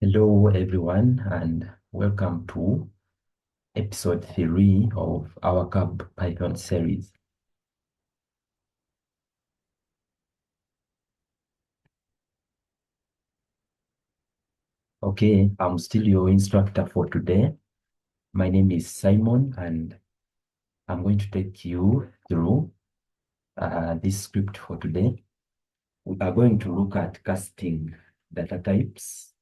Hello, everyone, and welcome to episode 3 of our Cub Python series. Okay, I'm still your instructor for today. My name is Simon, and I'm going to take you through this script for today. We are going to look at casting data types,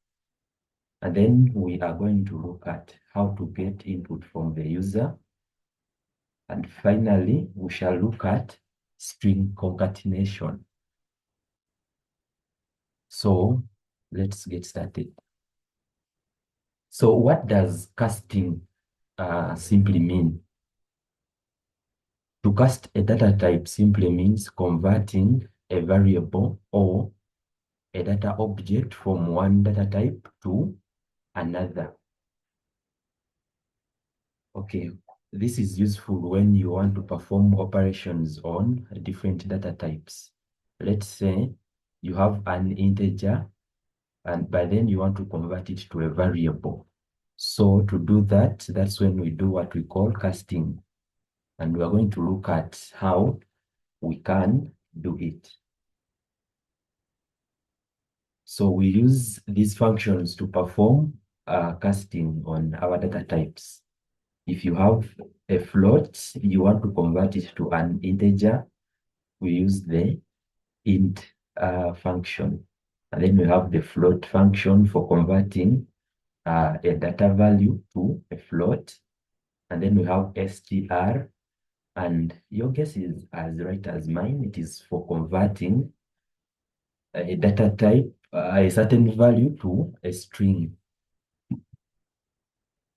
and then we are going to look at how to get input from the user. And finally, we shall look at string concatenation. So let's get started. So what does casting simply mean? To cast a data type simply means converting a variable or a data object from one data type to another. Okay, this is useful when you want to perform operations on different data types. Let's say you have an integer, and by then you want to convert it to a variable. So to do that, that's when we do what we call casting. And we are going to look at how we can do it. So we use these functions to perform casting on our data types. If you have a float, you want to convert it to an integer, we use the int function. And then we have the float function for converting a data value to a float. And then we have str, and your guess is as right as mine. It is for converting a data type, a certain value to a string.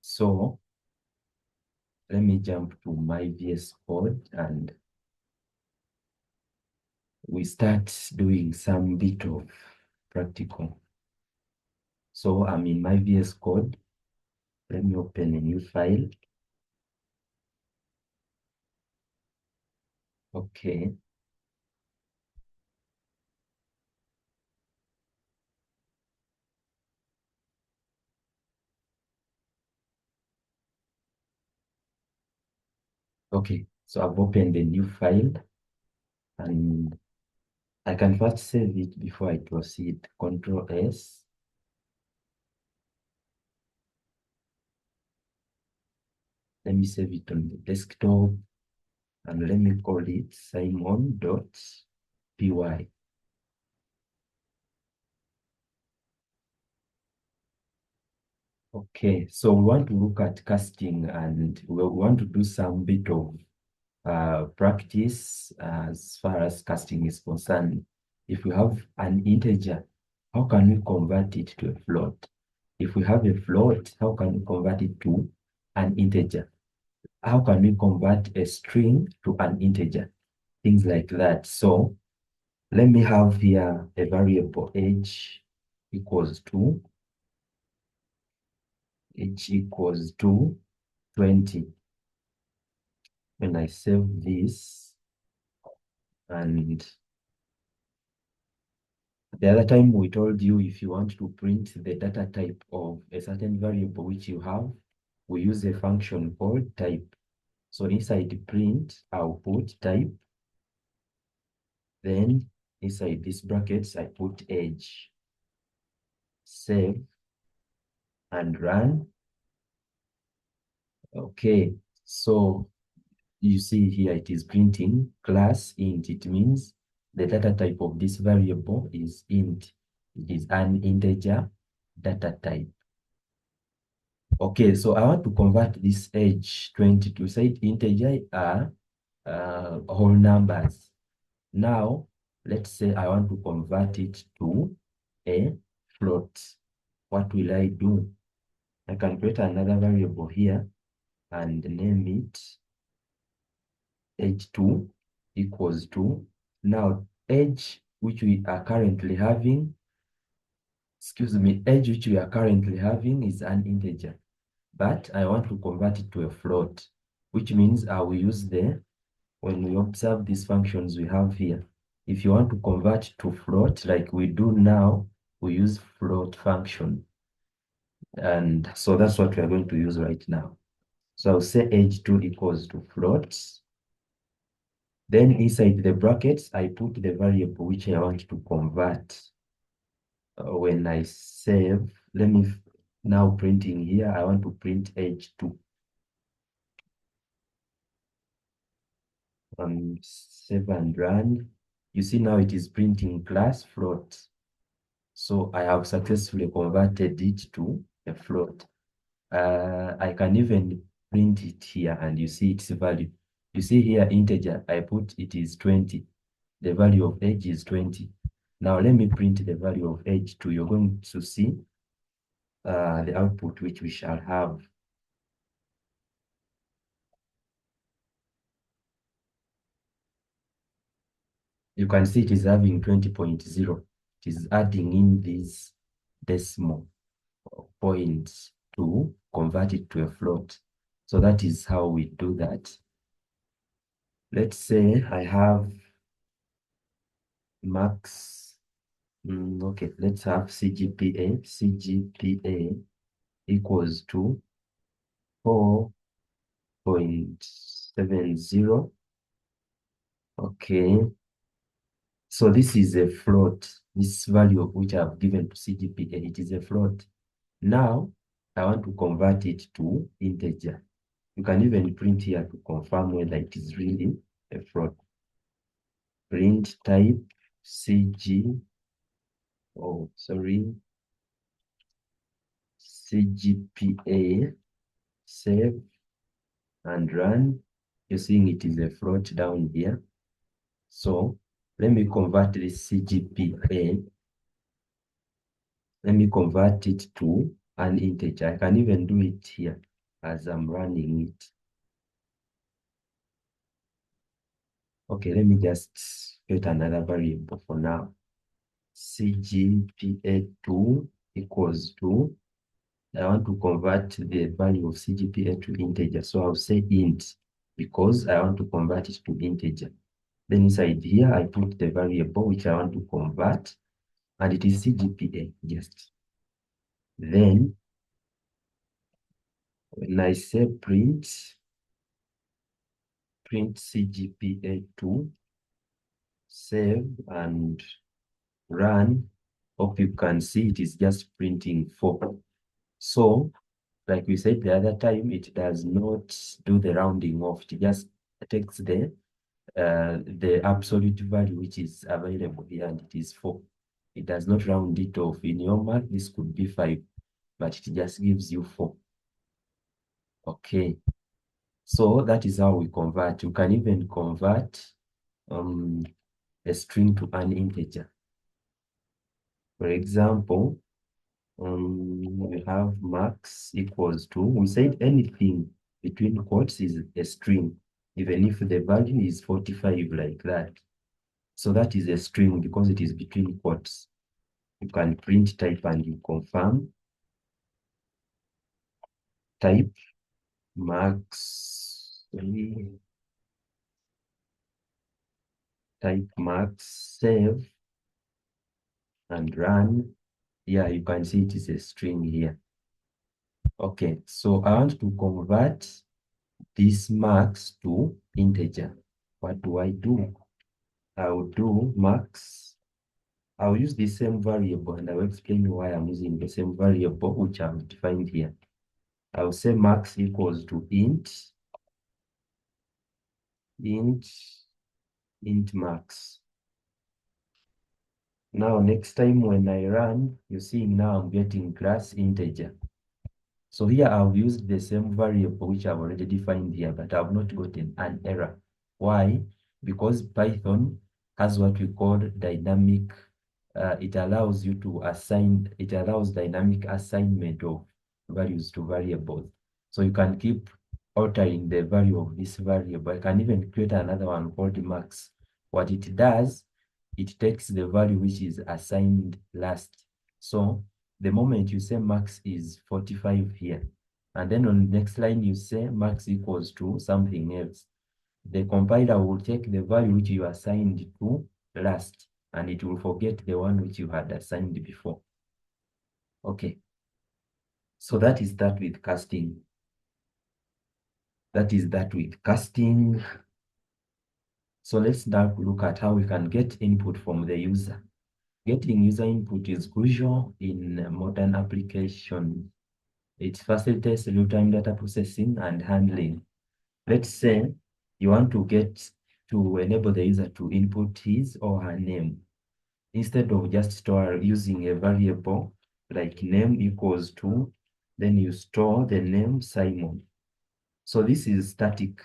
So let me jump to my VS Code and we start doing some bit of practical. So I'm in my VS Code. Let me open a new file. Okay. Okay. So I've opened a new file and I can first save it before I proceed. Control S. Let me save it on the desktop and let me call it simon.py. Okay, so we want to look at casting and we want to do some bit of practice as far as casting is concerned. If we have an integer, how can we convert it to a float? If we have a float, how can we convert it to an integer? How can we convert a string to an integer? Things like that. So let me have here a variable age equals to age equals to 20. When I save this, and the other time we told you if you want to print the data type of a certain variable which you have, we use a function called type. So inside print, I'll put type. Then inside these brackets, I put age. Save and run. Okay, so you see here it is printing class int. It means the data type of this variable is int. It is an integer data type. Okay, so I want to convert this age 20 to say integer are whole numbers. Now, let's say I want to convert it to a float. What will I do? I can create another variable here and name it age2 equals to, now age which we are currently having, age which we are currently having is an integer, but I want to convert it to a float, which means I will use when we observe these functions we have here, if you want to convert to float like we do now, we use float function. And so that's what we are going to use right now. So I'll say age2 equals to float. Then inside the brackets, I put the variable which I want to convert. When I save, let me now printing here, I want to print age2. Save and run. You see now it is printing class float. So I have successfully converted it to a float. I can even print it here and you see its value. You see here integer, I put it is 20. The value of age is 20. Now let me print the value of age to, you're going to see the output which we shall have. You can see it is having 20.0. It is adding in these decimal points to convert it to a float. So that is how we do that. Let's say I have max, okay, let's have CGPA equals to 4.70. Okay, so this is a float. This value of which I've given to CGPA, it is a float. Now, I want to convert it to integer. You can even print here to confirm whether it is really a float. Print type CG, oh, sorry, CGPA, save and run. You're seeing it is a float down here. So let me convert this CGPA. Let me convert it to an integer. I can even do it here as I'm running it. Okay, let me just create another variable for now. CGPA2 equals to, I want to convert the value of CGPA to integer. So I'll say int because I want to convert it to integer. Then inside here, I put the variable which I want to convert, and it is CGPA, just. Then, when I say print CGPA2, save and run, hope you can see it is just printing 4. So, like we said the other time, it does not do the rounding off. It just takes the absolute value which is available here, and it is 4. It does not round it off. In your math, this could be 5, but it just gives you 4. Okay, so that is how we convert. You can even convert a string to an integer. For example, we have max equals to, we said anything between quotes is a string, even if the value is 45 like that. So that is a string because it is between quotes. You can print type and you confirm. Type max, type max, save and run. Yeah, you can see it is a string here. Okay, so I want to convert this max to integer. What do? I will do max. I'll use the same variable and I will explain why I'm using the same variable which I've defined here. I will say max equals to int max. Now next time when I run, you see now I'm getting class integer. So here I've used the same variable which I've already defined here, but I've not gotten an error. Why? Because Python has what we call dynamic. It allows you to assign, it allows dynamic assignment of values to variables. So you can keep altering the value of this variable. I can even create another one called max. What it does, it takes the value which is assigned last. So the moment you say max is 45 here, and then on the next line you say max equals to something else, the compiler will take the value which you assigned to last, and it will forget the one which you had assigned before. Okay. So that is that with casting. That is that with casting. So let's now look at how we can get input from the user. Getting user input is crucial in modern application. It facilitates real-time data processing and handling. Let's say you want to enable the user to input his or her name. Instead of just using a variable like name equals to, then you store the name Simon. So this is static.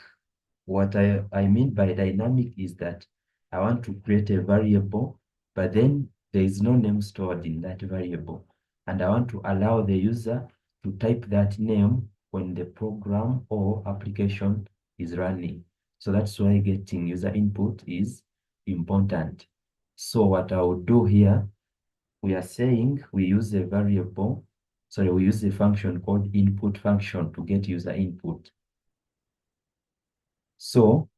What I mean by dynamic is that I want to create a variable, but then there is no name stored in that variable. And I want to allow the user to type that name when the program or application is running. So that's why getting user input is important. So what I will do here, we are saying we use a variable, sorry, we use a function called input function to get user input. So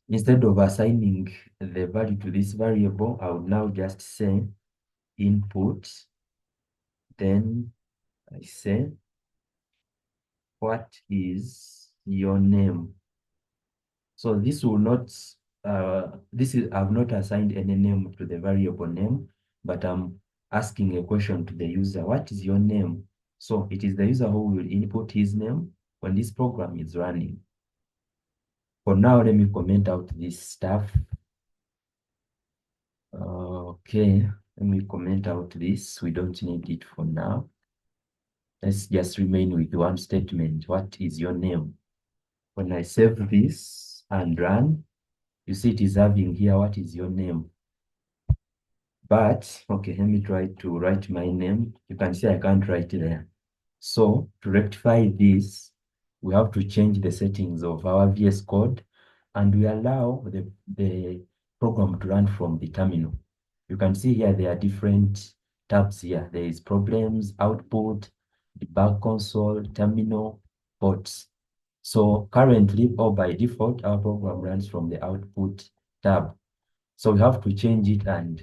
instead of assigning the value to this variable, I would now just say input, then I say, what is your name? So this will not, I've not assigned any name to the variable name, but I'm asking a question to the user, what is your name? So it is the user who will input his name when this program is running. For now, let me comment out this stuff. Okay, let me comment out this. We don't need it for now. Let's just remain with one statement. What is your name? When I save this and run, you see it is having here, what is your name? But, okay, let me try to write my name. You can see I can't write there. So to rectify this, we have to change the settings of our VS Code, and we allow the program to run from the terminal. You can see here there are different tabs here. There is problems, output, debug console, terminal, ports. So currently, or by default, our program runs from the output tab. So we have to change it, and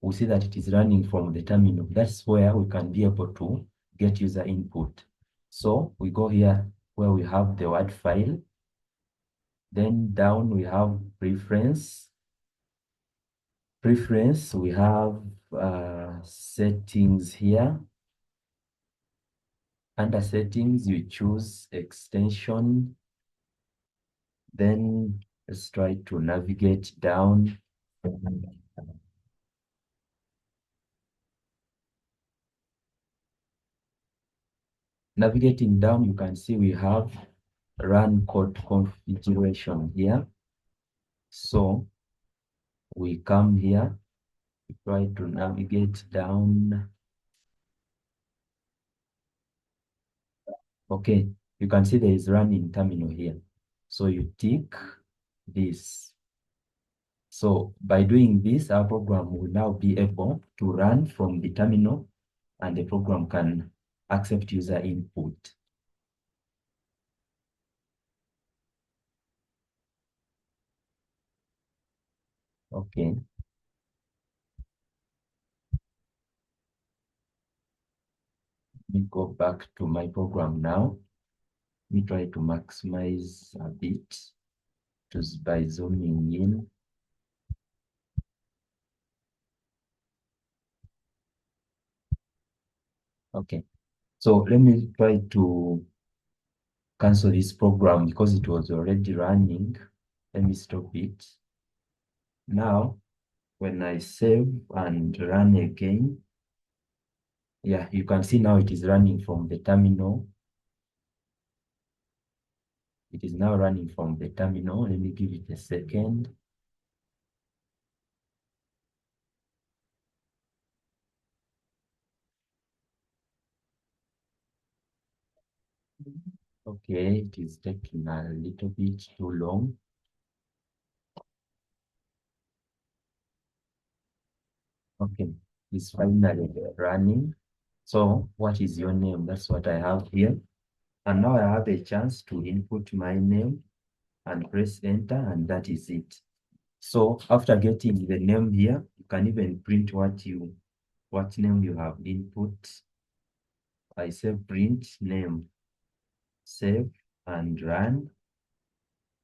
we see that it is running from the terminal. That's where we can be able to get user input. So we go here where we have the word file. Then down we have preference. Preference, we have settings here. Under settings, you choose extension. Then let's try to navigate down. Navigating down, you can see we have run code configuration here. So we come here, we try to navigate down. Okay, you can see there is running terminal here. So you tick this. So by doing this, our program will now be able to run from the terminal, and the program can accept user input. Okay. Let me go back to my program now. Let me try to maximize a bit just by zooming in. Okay. So let me try to cancel this program because it was already running. Let me stop it. Now, when I save and run again, yeah, you can see now it is running from the terminal. It is now running from the terminal. Let me give it a second. Okay, it is taking a little bit too long. Okay, it's finally running. So what is your name? That's what I have here. And now I have a chance to input my name and press enter, and that is it. So after getting the name here, you can even print what name you have input. I say print name, save and run.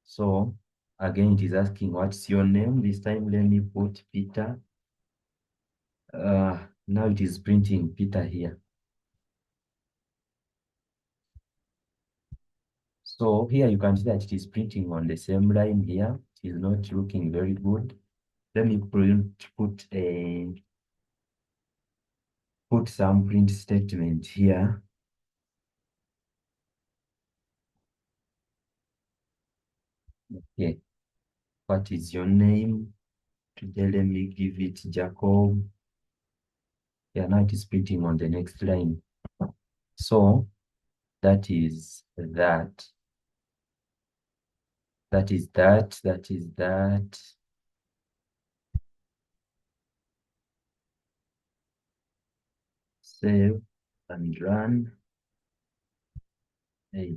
So again, it is asking what's your name. This time, let me put Peter. Now it is printing Peter here. So here you can see that it is printing on the same line here. It is not looking very good. Let me put some print statement here. Okay, what is your name? Today, let me give it Jacob. Yeah, now it is printing on the next line. So that is that. That is that. That is that. Save and run. Hey.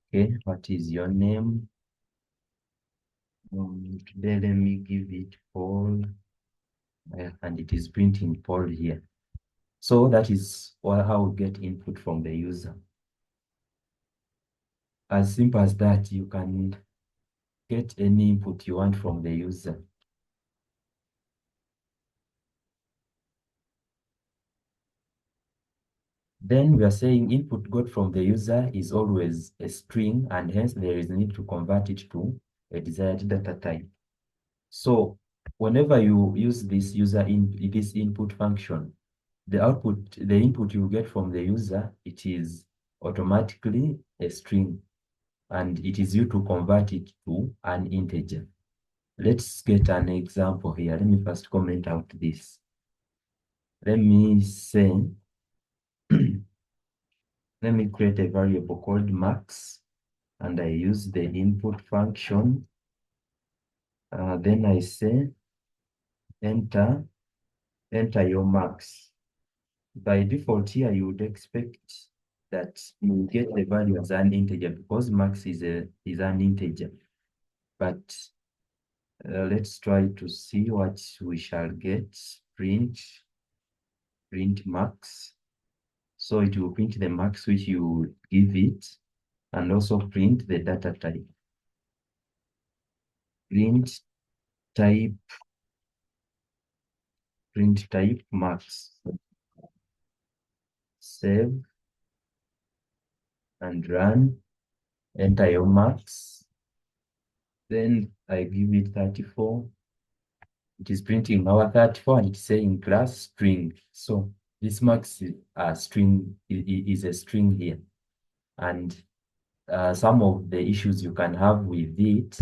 Okay, what is your name? Today, let me give it Paul. And it is printing Paul here. So that is how we get input from the user. As simple as that, you can get any input you want from the user. Then we are saying input got from the user is always a string, and hence there is a need to convert it to a desired data type. So whenever you use this this input function, the input you get from the user, it is automatically a string, and it is you to convert it to an integer. Let's get an example here. Let me first comment out this. Let me say, let me create a variable called max, and I use the input function. Then I say, enter your max. By default here, you would expect that you get the value as an integer because max is an integer. But let's try to see what we shall get. Print max. So it will print the max which you give it, and also print the data type. Print type max. Save and run. Enter your max. Then I give it 34. It is printing our 34 and it's saying class string. So this max string is a string here. And some of the issues you can have with it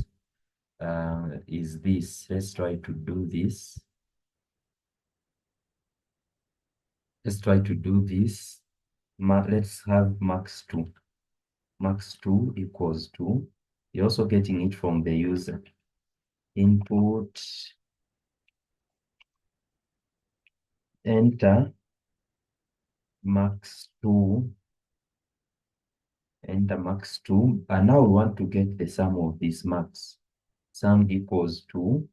is this. Let's try to do this. Let's try to do this. Let's have max2. Max2 equals to, you're also getting it from the user. Input, enter max2, enter max2, and now we want to get the sum of this max. Sum equals to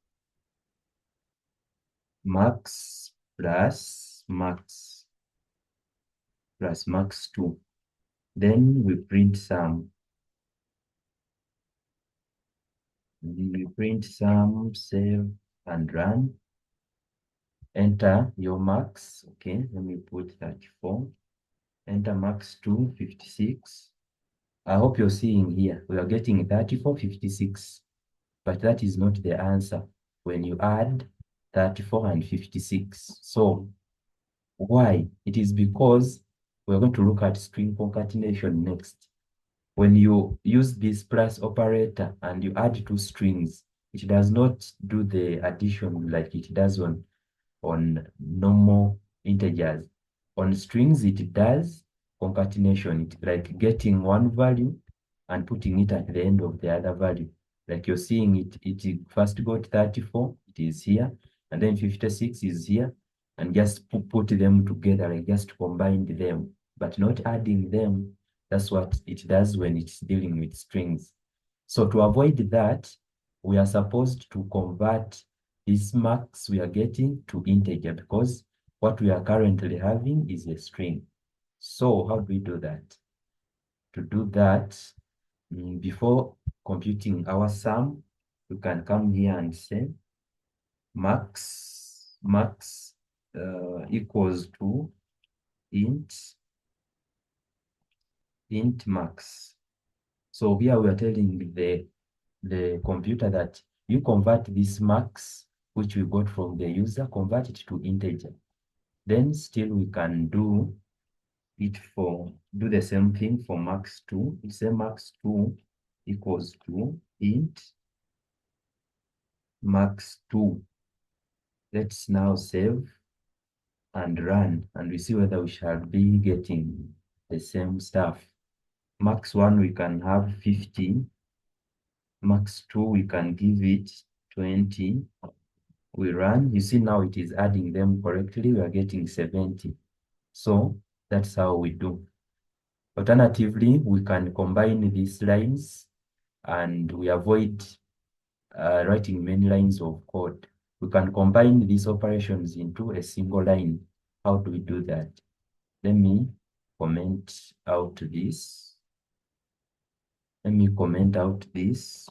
max plus max plus max2. Then we print sum. We print sum, save and run. Enter your max. Okay, let me put 34. Enter max to 56. I hope you're seeing here. We are getting 34, 56. But that is not the answer when you add 34 and 56. So why? It is because we're going to look at string concatenation next. When you use this plus operator and you add two strings, it does not do the addition like it does on normal integers. On strings, it does concatenation, it like getting one value and putting it at the end of the other value. Like you're seeing it first got 34, it is here, and then 56 is here, and just put them together, like just combined them, but not adding them. That's what it does when it's dealing with strings. So to avoid that, we are supposed to convert this max we are getting to integer because what we are currently having is a string. So how do we do that? To do that, before computing our sum, we can come here and say max equals to int max. So here we are telling the computer that you convert this max, which we got from the user, convert it to integer. Then still we can do the same thing for max2. We say max2 equals to int max2. Let's now save and run, and we see whether we shall be getting the same stuff. Max1 we can have 50. Max2 we can give it 20. We run, you see now it is adding them correctly. We are getting 70. So that's how we do. Alternatively, we can combine these lines and we avoid writing many lines of code. We can combine these operations into a single line. How do we do that? Let me comment out this. Let me comment out this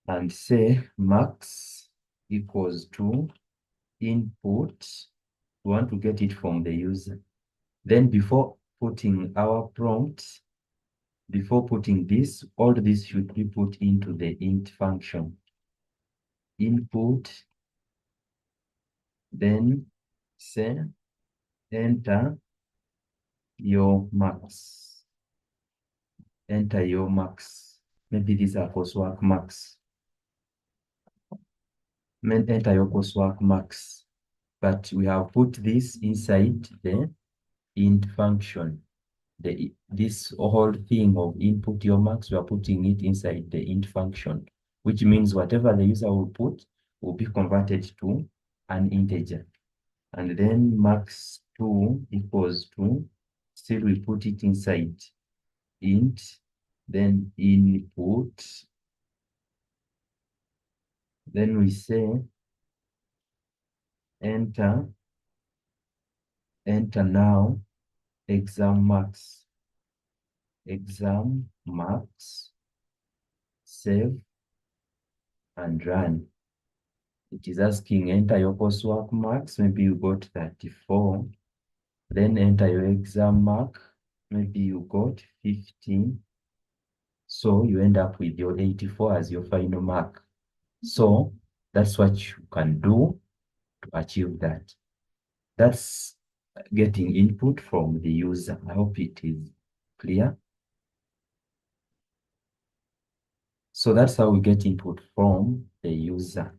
and say max equals to input. We want to get it from the user. Then before putting our prompt, before putting this, all this should be put into the int function. Input, then say enter your max. Enter your max. Maybe these are coursework max. Enter your coursework max. But we have put this inside the int function. This whole thing of input your max, we are putting it inside the int function, which means whatever the user will put will be converted to an integer. And then max2 equals to, still we put it inside int, then input, then we say enter now exam max, save and run. It is asking enter your coursework marks, maybe you got 34, then enter your exam mark, maybe you got 15. So you end up with your 84 as your final mark. So that's what you can do to achieve that. That's getting input from the user. I hope it is clear. So that's how we get input from the user.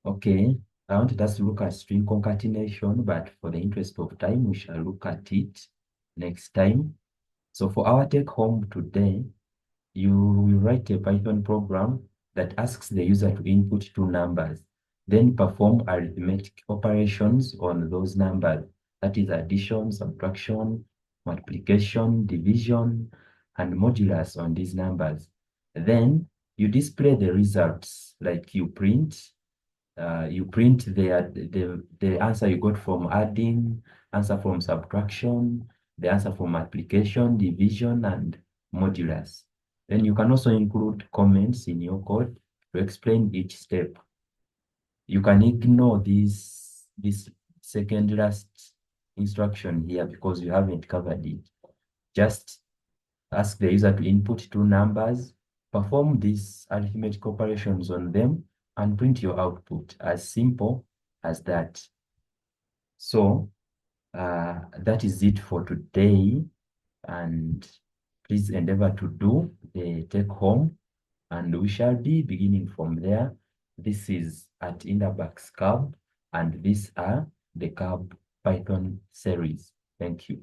Okay, I wanted us to look at string concatenation, but for the interest of time, we shall look at it next time. So for our take home today, you will write a Python program that asks the user to input two numbers, then perform arithmetic operations on those numbers. That is addition, subtraction, multiplication, division, and modulus on these numbers. Then you display the results, like you print the answer you got from adding, answer from subtraction, the answer from multiplication, division, and modulus. Then you can also include comments in your code to explain each step. You can ignore this second last instruction here because you haven't covered it. Just ask the user to input two numbers, perform these arithmetic operations on them, and print your output. As simple as that. So that is it for today. And please endeavor to do the take home, and we shall be beginning from there. This is at Indabax Cab, and these are the Cab Python series. Thank you.